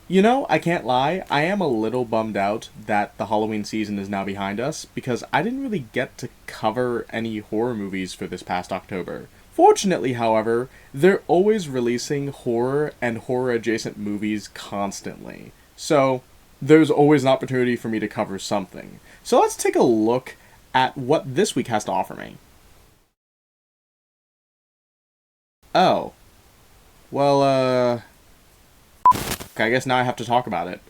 You know, I can't lie, I am a little bummed out that the Halloween season is now behind us, because I didn't really get to cover any horror movies for this past October. Fortunately, however, they're always releasing horror and horror adjacent movies constantly. So, there's always an opportunity for me to cover something. So let's take a look at what this week has to offer me. Oh. Well, I guess now I have to talk about it.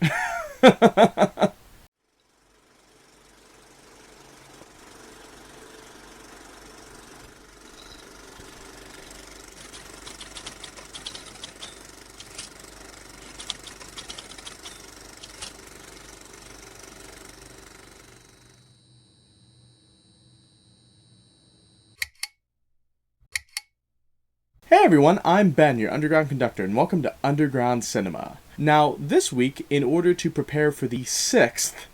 Hey everyone, I'm Ben, your underground conductor, and welcome to Underground Cinema. Now, this week, in order to prepare for the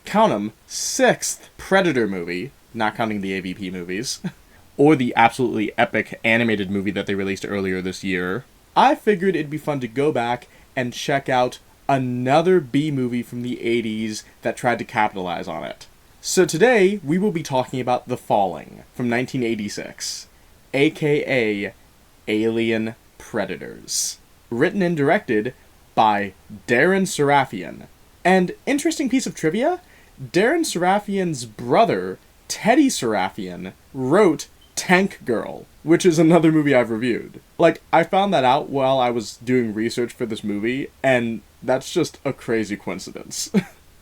count 'em, sixth Predator movie, not counting the AVP movies, or the absolutely epic animated movie that they released earlier this year, I figured it'd be fun to go back and check out another B movie from the 80s that tried to capitalize on it. So today, we will be talking about The Falling from 1986, aka Alien Predators. Written and directed by Deran Sarafian. And interesting piece of trivia, Deran Sarafian's brother, Teddy Sarafian, wrote Tank Girl, which is another movie I've reviewed. Like, I found that out while I was doing research for this movie, and that's just a crazy coincidence.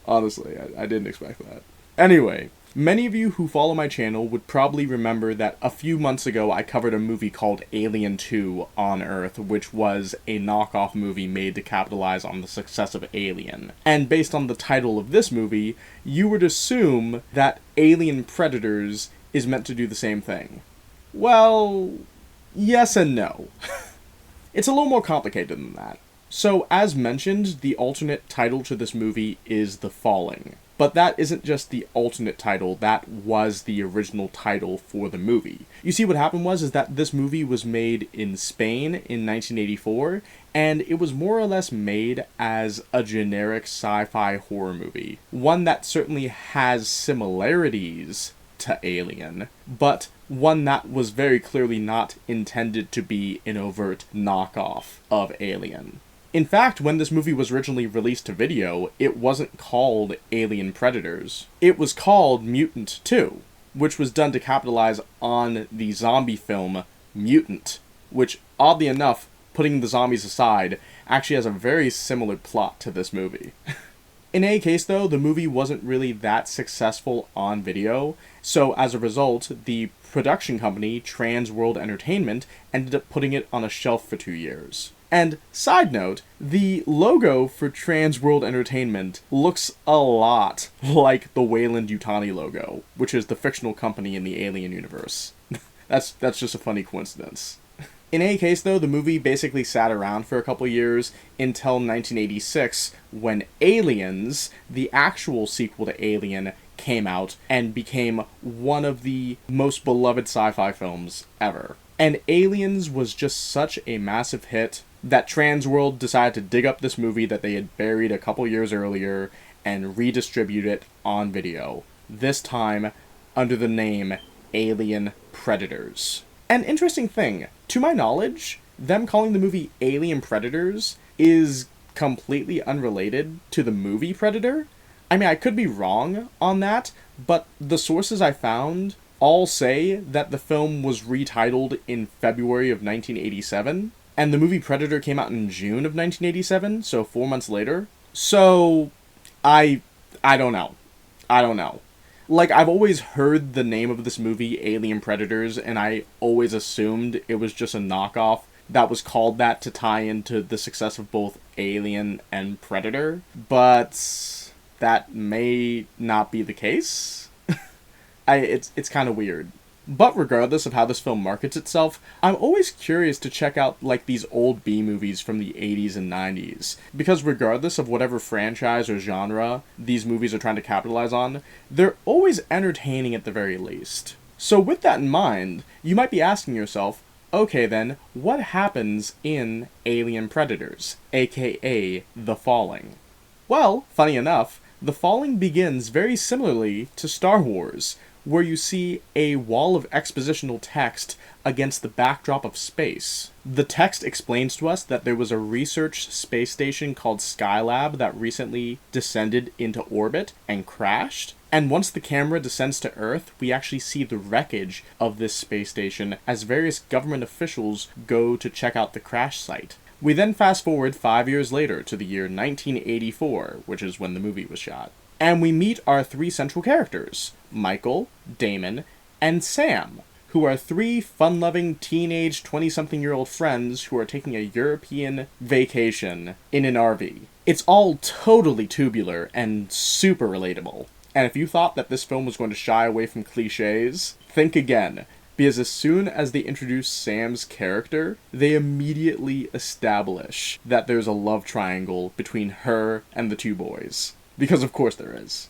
Honestly, I didn't expect that. Anyway, many of you who follow my channel would probably remember that a few months ago I covered a movie called Alien 2 on Earth, which was a knockoff movie made to capitalize on the success of Alien. And based on the title of this movie, you would assume that Alien Predators is meant to do the same thing. Well, yes and no. It's a little more complicated than that. So, as mentioned, the alternate title to this movie is The Falling. But that isn't just the alternate title, that was the original title for the movie. You see, what happened was that this movie was made in Spain in 1984, and it was more or less made as a generic sci-fi horror movie. One that certainly has similarities to Alien, but one that was very clearly not intended to be an overt knockoff of Alien. In fact, when this movie was originally released to video, it wasn't called Alien Predators. It was called Mutant 2, which was done to capitalize on the zombie film Mutant, which, oddly enough, putting the zombies aside, actually has a very similar plot to this movie. In any case, though, the movie wasn't really that successful on video, so as a result, the production company, Trans World Entertainment, ended up putting it on a shelf for 2 years. And, side note, the logo for Trans World Entertainment looks a lot like the Weyland-Yutani logo, which is the fictional company in the Alien universe. That's just a funny coincidence. In any case, though, the movie basically sat around for a couple years until 1986, when Aliens, the actual sequel to Alien, came out and became one of the most beloved sci-fi films ever. And Aliens was just such a massive hit that Transworld decided to dig up this movie that they had buried a couple years earlier and redistribute it on video, this time under the name Alien Predators. An interesting thing, to my knowledge, them calling the movie Alien Predators is completely unrelated to the movie Predator. I mean, I could be wrong on that, but the sources I found all say that the film was retitled in February of 1987, and the movie Predator came out in June of 1987, so 4 months later. So, I don't know. I don't know. Like, I've always heard the name of this movie, Alien Predators, and I always assumed it was just a knockoff that was called that to tie into the success of both Alien and Predator, but that may not be the case. It's kind of weird. But regardless of how this film markets itself, I'm always curious to check out, like, these old B-movies from the 80s and 90s. Because regardless of whatever franchise or genre these movies are trying to capitalize on, they're always entertaining at the very least. So with that in mind, you might be asking yourself, okay then, what happens in Alien Predators, aka The Falling? Well, funny enough, the falling begins very similarly to Star Wars, where you see a wall of expositional text against the backdrop of space. The text explains to us that there was a research space station called Skylab that recently descended into orbit and crashed. And once the camera descends to Earth, we actually see the wreckage of this space station as various government officials go to check out the crash site. We then fast forward 5 years later to the year 1984, which is when the movie was shot. And we meet our three central characters, Michael, Damon, and Sam, who are three fun-loving teenage 20-something-year-old friends who are taking a European vacation in an RV. It's all totally tubular and super relatable. And if you thought that this film was going to shy away from cliches, think again. Because as soon as they introduce Sam's character, they immediately establish that there's a love triangle between her and the two boys. Because of course there is.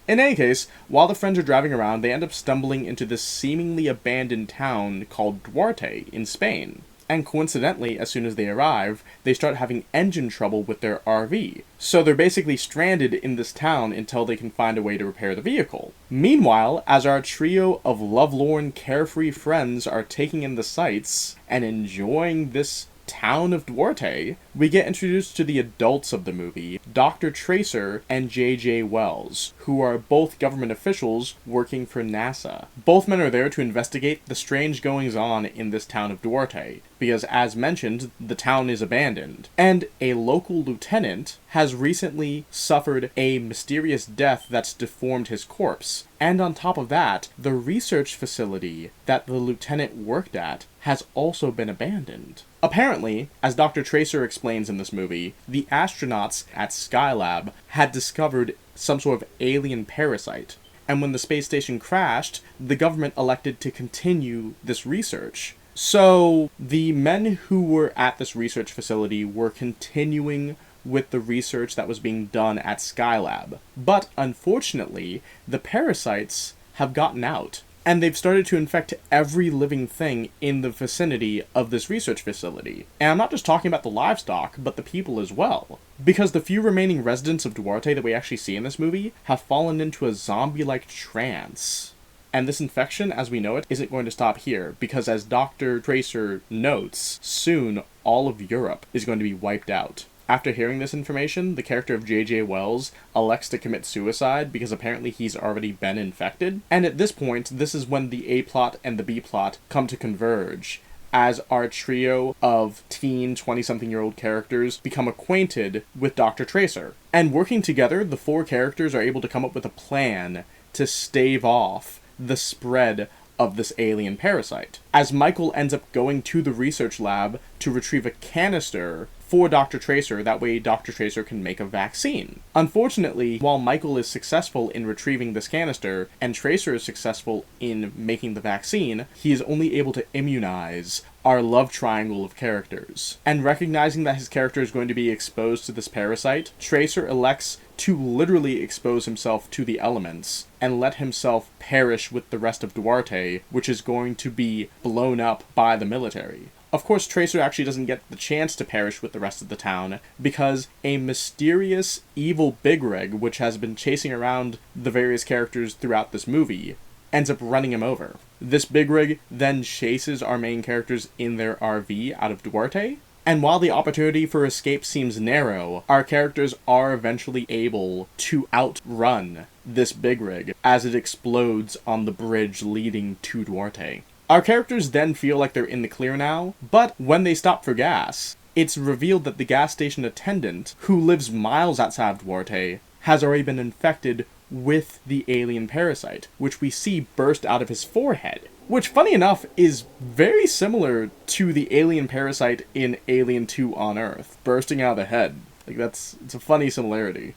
In any case, while the friends are driving around, they end up stumbling into this seemingly abandoned town called Duarte in Spain. And coincidentally, as soon as they arrive, they start having engine trouble with their RV. So they're basically stranded in this town until they can find a way to repair the vehicle. Meanwhile, as our trio of lovelorn, carefree friends are taking in the sights and enjoying this town of Duarte, we get introduced to the adults of the movie, Dr. Tracer and J.J. Wells, who are both government officials working for NASA. Both men are there to investigate the strange goings-on in this town of Duarte, because as mentioned, the town is abandoned, and a local lieutenant has recently suffered a mysterious death that's deformed his corpse. And on top of that, the research facility that the lieutenant worked at has also been abandoned. Apparently, as Dr. Tracer explains in this movie, the astronauts at Skylab had discovered some sort of alien parasite, and when the space station crashed, the government elected to continue this research. So, the men who were at this research facility were continuing with the research that was being done at Skylab. But, unfortunately, the parasites have gotten out, and they've started to infect every living thing in the vicinity of this research facility. And I'm not just talking about the livestock, but the people as well. Because the few remaining residents of Duarte that we actually see in this movie have fallen into a zombie-like trance. And this infection, as we know it, isn't going to stop here, because as Dr. Tracer notes, soon all of Europe is going to be wiped out. After hearing this information, the character of J.J. Wells elects to commit suicide because apparently he's already been infected. And at this point, this is when the A-plot and the B-plot come to converge, as our trio of teen 20-something-year-old characters become acquainted with Dr. Tracer. And working together, the four characters are able to come up with a plan to stave off the spread of this alien parasite, as Michael ends up going to the research lab to retrieve a canister for Dr. Tracer, that way Dr. Tracer can make a vaccine. Unfortunately, while Michael is successful in retrieving this canister, and Tracer is successful in making the vaccine, he is only able to immunize our love triangle of characters. And recognizing that his character is going to be exposed to this parasite, Tracer elects to literally expose himself to the elements and let himself perish with the rest of Duarte, which is going to be blown up by the military. Of course, Tracer actually doesn't get the chance to perish with the rest of the town, because a mysterious evil big rig, which has been chasing around the various characters throughout this movie, ends up running him over. This big rig then chases our main characters in their RV out of Duarte, and while the opportunity for escape seems narrow, our characters are eventually able to outrun this big rig as it explodes on the bridge leading to Duarte. Our characters then feel like they're in the clear now, but when they stop for gas, it's revealed that the gas station attendant, who lives miles outside of Duarte, has already been infected with the alien parasite, which we see burst out of his forehead. Which, funny enough, is very similar to the alien parasite in Alien 2 on Earth, bursting out of the head. It's a funny similarity.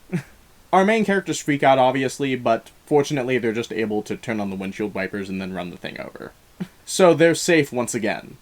Our main characters freak out, obviously, but fortunately they're just able to turn on the windshield wipers and then run the thing over. So they're safe once again.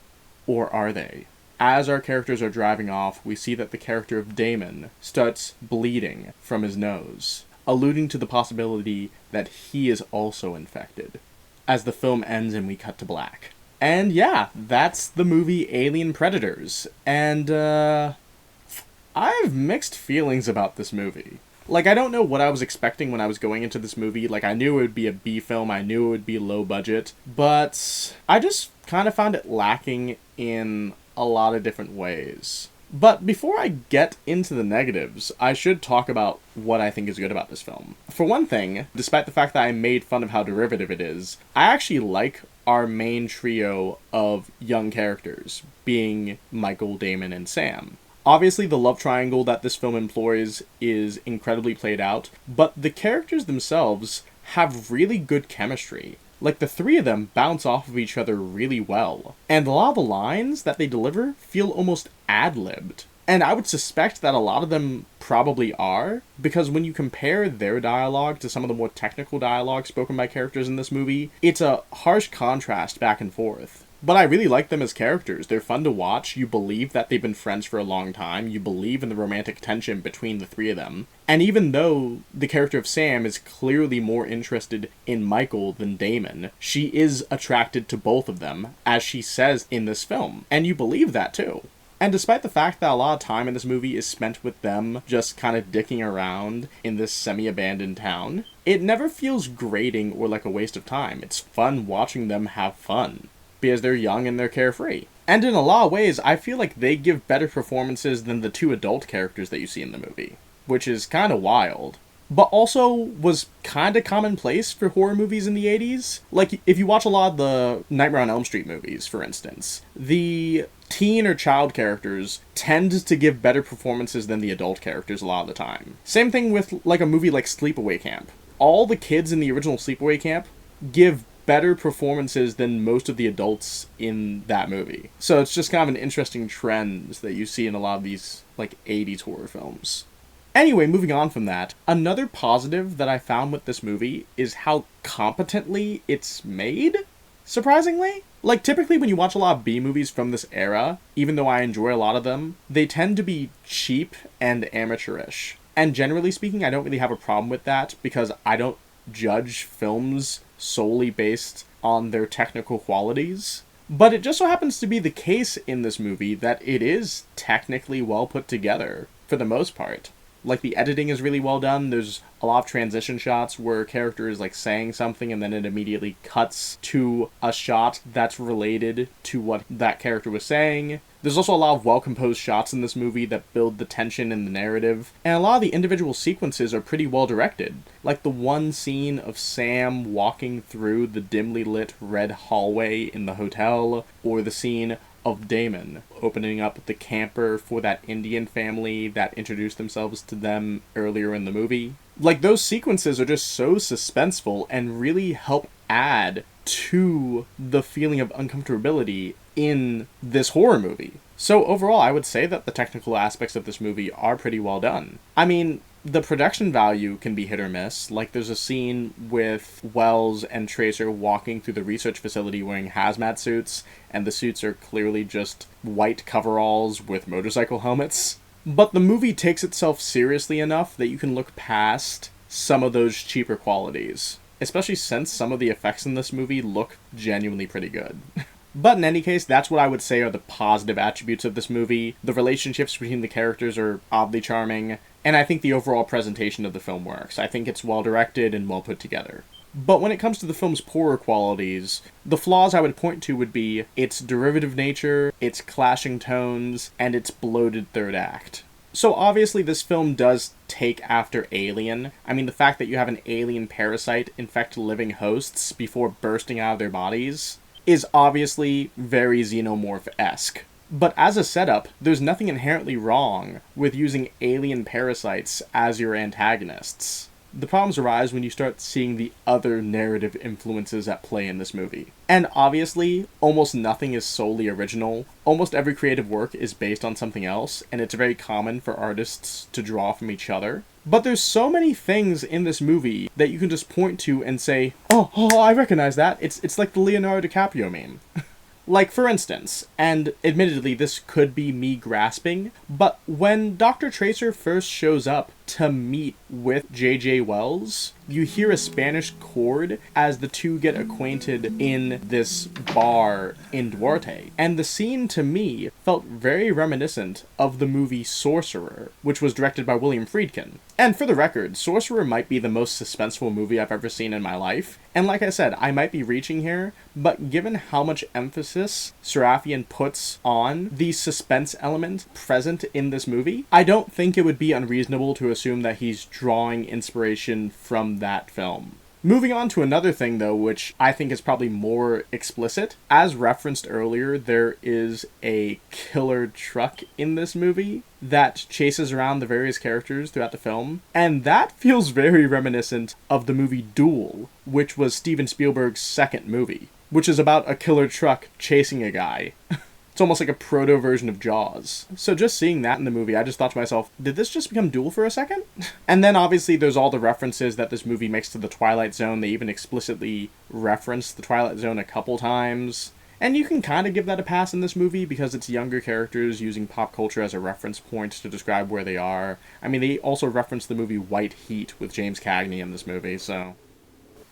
Or are they? As our characters are driving off, we see that the character of Damon starts bleeding from his nose, alluding to the possibility that he is also infected, as the film ends and we cut to black. And yeah, that's the movie Alien Predators. And, I have mixed feelings about this movie. Like, I don't know what I was expecting when I was going into this movie. Like, I knew it would be a B film, I knew it would be low budget, but I just kind of found it lacking in a lot of different ways. But before I get into the negatives, I should talk about what I think is good about this film. For one thing, despite the fact that I made fun of how derivative it is, I actually like our main trio of young characters, being Michael, Damon, and Sam. Obviously, the love triangle that this film employs is incredibly played out, but the characters themselves have really good chemistry. Like, the three of them bounce off of each other really well. And a lot of the lines that they deliver feel almost ad-libbed. And I would suspect that a lot of them probably are, because when you compare their dialogue to some of the more technical dialogue spoken by characters in this movie, it's a harsh contrast back and forth. But I really like them as characters. They're fun to watch. You believe that they've been friends for a long time. You believe in the romantic tension between the three of them. And even though the character of Sam is clearly more interested in Michael than Damon, she is attracted to both of them, as she says in this film. And you believe that too. And despite the fact that a lot of time in this movie is spent with them just kind of dicking around in this semi-abandoned town, it never feels grating or like a waste of time. It's fun watching them have fun, because they're young and they're carefree. And in a lot of ways, I feel like they give better performances than the two adult characters that you see in the movie, which is kind of wild. But also was kind of commonplace for horror movies in the 80s. Like, if you watch a lot of the Nightmare on Elm Street movies, for instance, the teen or child characters tend to give better performances than the adult characters a lot of the time. Same thing with, like, a movie like Sleepaway Camp. All the kids in the original Sleepaway Camp give better performances than most of the adults in that movie. So it's just kind of an interesting trend that you see in a lot of these, like, 80s horror films. Anyway, moving on from that, another positive that I found with this movie is how competently it's made, surprisingly. Like, typically when you watch a lot of B-movies from this era, even though I enjoy a lot of them, they tend to be cheap and amateurish. And generally speaking, I don't really have a problem with that, because I don't judge films solely based on their technical qualities. But it just so happens to be the case in this movie that it is technically well put together, for the most part. Like, the editing is really well done. There's a lot of transition shots where a character is, like, saying something and then it immediately cuts to a shot that's related to what that character was saying. There's also a lot of well-composed shots in this movie that build the tension in the narrative. And a lot of the individual sequences are pretty well directed. Like the one scene of Sam walking through the dimly lit red hallway in the hotel, or the scene of Damon opening up the camper for that Indian family that introduced themselves to them earlier in the movie. Like, those sequences are just so suspenseful and really help add to the feeling of uncomfortability in this horror movie. So overall, I would say that the technical aspects of this movie are pretty well done. I mean, the production value can be hit or miss. Like, there's a scene with Wells and Tracer walking through the research facility wearing hazmat suits, and the suits are clearly just white coveralls with motorcycle helmets. But the movie takes itself seriously enough that you can look past some of those cheaper qualities, especially since some of the effects in this movie look genuinely pretty good. But in any case, that's what I would say are the positive attributes of this movie. The relationships between the characters are oddly charming, and I think the overall presentation of the film works. I think it's well directed and well put together. But when it comes to the film's poorer qualities, the flaws I would point to would be its derivative nature, its clashing tones, and its bloated third act. So obviously this film does take after Alien. I mean, the fact that you have an alien parasite infect living hosts before bursting out of their bodies is obviously very xenomorph-esque. But as a setup, there's nothing inherently wrong with using alien parasites as your antagonists. The problems arise when you start seeing the other narrative influences at play in this movie. And obviously, almost nothing is solely original. Almost every creative work is based on something else, and it's very common for artists to draw from each other. But there's so many things in this movie that you can just point to and say, oh, I recognize that. It's like the Leonardo DiCaprio meme. Like, for instance, and admittedly this could be me grasping, but when Dr. Tracer first shows up to meet with J.J. Wells. You hear a Spanish chord as the two get acquainted in this bar in Duarte. And the scene, to me, felt very reminiscent of the movie Sorcerer, which was directed by William Friedkin. And for the record, Sorcerer might be the most suspenseful movie I've ever seen in my life. And like I said, I might be reaching here, but given how much emphasis Sarafian puts on the suspense element present in this movie, I don't think it would be unreasonable to assume that he's drawing inspiration from that film. Moving on to another thing, though, which I think is probably more explicit. As referenced earlier, there is a killer truck in this movie that chases around the various characters throughout the film, and that feels very reminiscent of the movie Duel, which was Steven Spielberg's second movie, which is about a killer truck chasing a guy. It's almost like a proto version of Jaws. So just seeing that in the movie, I just thought to myself, did this just become Duel for a second? And then obviously there's all the references that this movie makes to the Twilight Zone. They even explicitly reference the Twilight Zone a couple times. And you can kind of give that a pass in this movie because it's younger characters using pop culture as a reference point to describe where they are. I mean, they also reference the movie White Heat with James Cagney in this movie, so...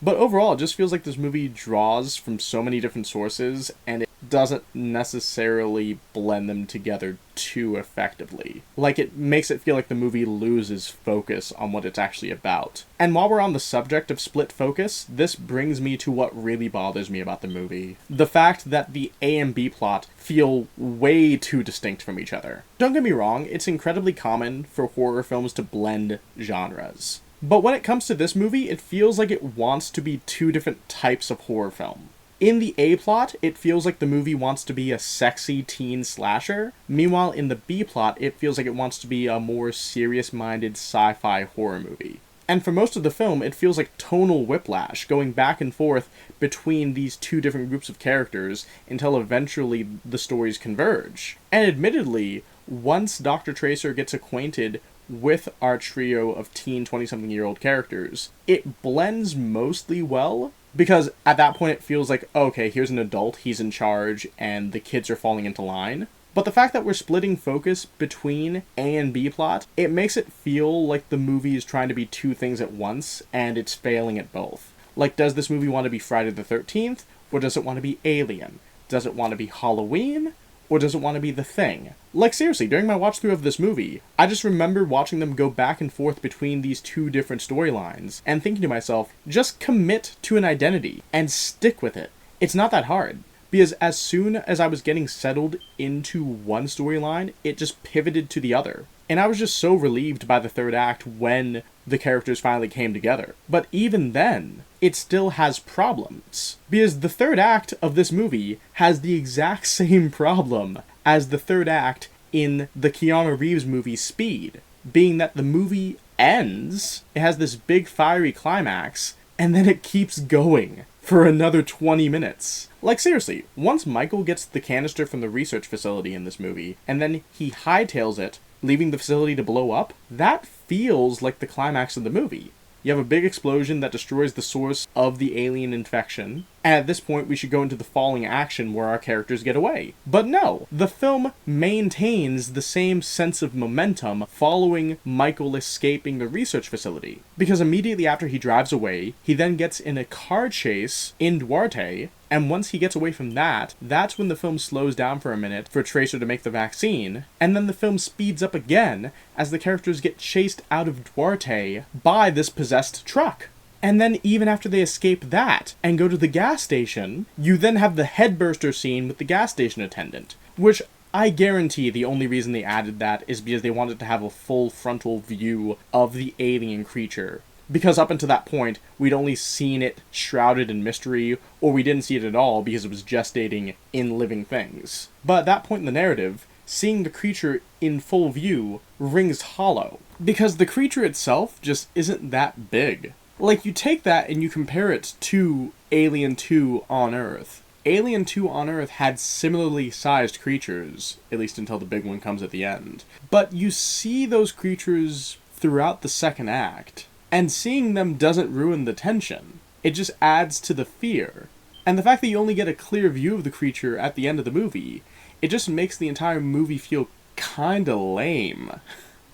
But overall, it just feels like this movie draws from so many different sources, and it doesn't necessarily blend them together too effectively. Like, it makes it feel like the movie loses focus on what it's actually about. And while we're on the subject of split focus, this brings me to what really bothers me about the movie. The fact that the A and B plot feel way too distinct from each other. Don't get me wrong, it's incredibly common for horror films to blend genres. But when it comes to this movie, it feels like it wants to be two different types of horror film. In the A plot, it feels like the movie wants to be a sexy teen slasher. Meanwhile, in the B plot, it feels like it wants to be a more serious-minded sci-fi horror movie. And for most of the film, it feels like tonal whiplash, going back and forth between these two different groups of characters until eventually the stories converge. And admittedly, once Dr. Tracer gets acquainted with our trio of teen 20-something-year-old characters, it blends mostly well, because at that point it feels like, okay, here's an adult, he's in charge, and the kids are falling into line. But the fact that we're splitting focus between A and B plot, it makes it feel like the movie is trying to be two things at once, and it's failing at both. Like, does this movie want to be Friday the 13th, or does it want to be Alien? Does it want to be Halloween? Or does it want to be The Thing? Like, seriously, during my watch-through of this movie, I just remember watching them go back and forth between these two different storylines, and thinking to myself, just commit to an identity, and stick with it. It's not that hard. Because as soon as I was getting settled into one storyline, it just pivoted to the other. And I was just so relieved by the third act when the characters finally came together. But even then, it still has problems. Because the third act of this movie has the exact same problem as the third act in the Keanu Reeves movie Speed. Being that the movie ends, it has this big fiery climax, and then it keeps going for another 20 minutes. Like, seriously, once Michael gets the canister from the research facility in this movie, and then he hightails it, leaving the facility to blow up, that feels like the climax of the movie. You have a big explosion that destroys the source of the alien infection, and at this point we should go into the falling action where our characters get away. But no, the film maintains the same sense of momentum following Michael escaping the research facility. Because immediately after he drives away, he then gets in a car chase in Duarte, and once he gets away from that, that's when the film slows down for a minute for Tracer to make the vaccine, and then the film speeds up again as the characters get chased out of Duarte by this possessed truck. And then even after they escape that and go to the gas station, you then have the headburster scene with the gas station attendant, which I guarantee the only reason they added that is because they wanted to have a full frontal view of the alien creature. Because up until that point, we'd only seen it shrouded in mystery, or we didn't see it at all because it was gestating in living things. But at that point in the narrative, seeing the creature in full view rings hollow. Because the creature itself just isn't that big. Like, you take that and you compare it to Alien 2 on Earth. Alien 2 on Earth had similarly sized creatures, at least until the big one comes at the end. But you see those creatures throughout the second act, and seeing them doesn't ruin the tension. It just adds to the fear. And the fact that you only get a clear view of the creature at the end of the movie, it just makes the entire movie feel kinda lame.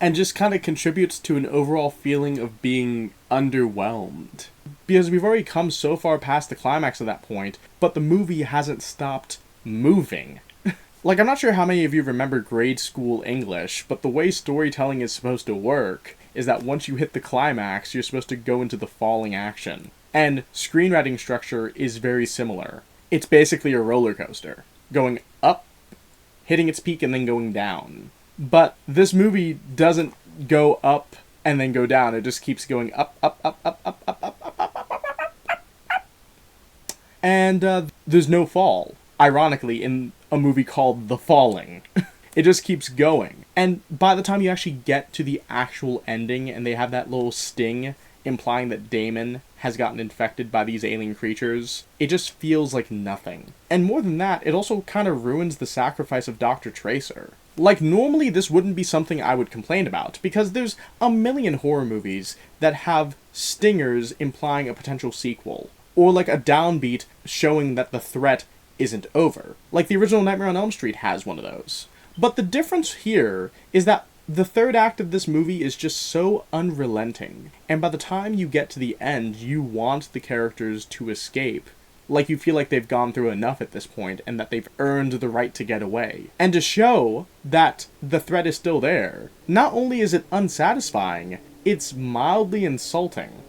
and just kind of contributes to an overall feeling of being underwhelmed. Because we've already come so far past the climax at that point, but the movie hasn't stopped moving. Like, I'm not sure how many of you remember grade school English, but the way storytelling is supposed to work is that once you hit the climax, you're supposed to go into the falling action. And screenwriting structure is very similar. It's basically a roller coaster, going up, hitting its peak, and then going down. But this movie doesn't go up and then go down. It just keeps going up, up, up, up, up, up, up, up, up, up, up, up, up, up. And there's no fall, ironically, in a movie called The Falling. It just keeps going. And by the time you actually get to the actual ending and they have that little sting implying that Damon has gotten infected by these alien creatures, it just feels like nothing. And more than that, it also kind of ruins the sacrifice of Dr. Tracer. Like, normally this wouldn't be something I would complain about, because there's a million horror movies that have stingers implying a potential sequel, or like a downbeat showing that the threat isn't over. Like the original Nightmare on Elm Street has one of those. But the difference here is that the third act of this movie is just so unrelenting, and by the time you get to the end, you want the characters to escape. Like, you feel like they've gone through enough at this point, and that they've earned the right to get away. And to show that the threat is still there, not only is it unsatisfying, it's mildly insulting.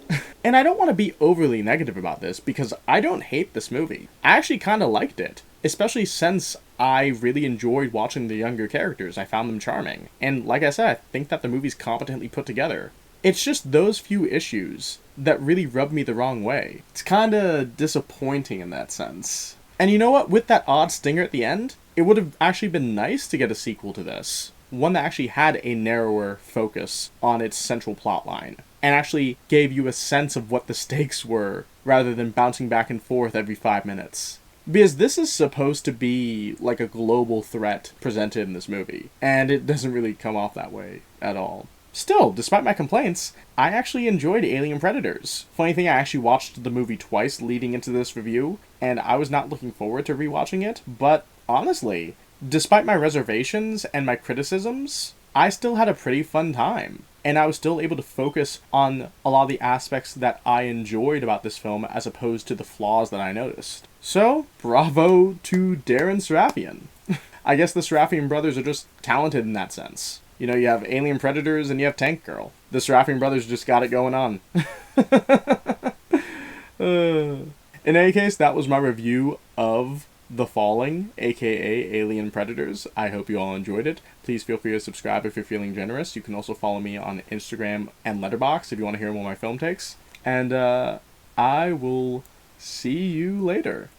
And I don't want to be overly negative about this, because I don't hate this movie. I actually kind of liked it, especially since I really enjoyed watching the younger characters. I found them charming. And like I said, I think that the movie's competently put together. It's just those few issues that really rub me the wrong way. It's kind of disappointing in that sense. And you know what? With that odd stinger at the end, it would have actually been nice to get a sequel to this. One that actually had a narrower focus on its central plotline, and actually gave you a sense of what the stakes were, rather than bouncing back and forth every 5 minutes. Because this is supposed to be like a global threat presented in this movie, and it doesn't really come off that way at all. Still, despite my complaints, I actually enjoyed Alien Predators. Funny thing, I actually watched the movie twice leading into this review, and I was not looking forward to rewatching it, but honestly, despite my reservations and my criticisms, I still had a pretty fun time. And I was still able to focus on a lot of the aspects that I enjoyed about this film as opposed to the flaws that I noticed. So, bravo to Deran Sarafian. I guess the Sarafian brothers are just talented in that sense. You know, you have Alien Predators and you have Tank Girl. The Sarafian brothers just got it going on. In any case, that was my review of The Falling, aka Alien Predators. I hope you all enjoyed it. Please feel free to subscribe if you're feeling generous. You can also follow me on Instagram and Letterboxd if you want to hear more of my film takes. And I will see you later.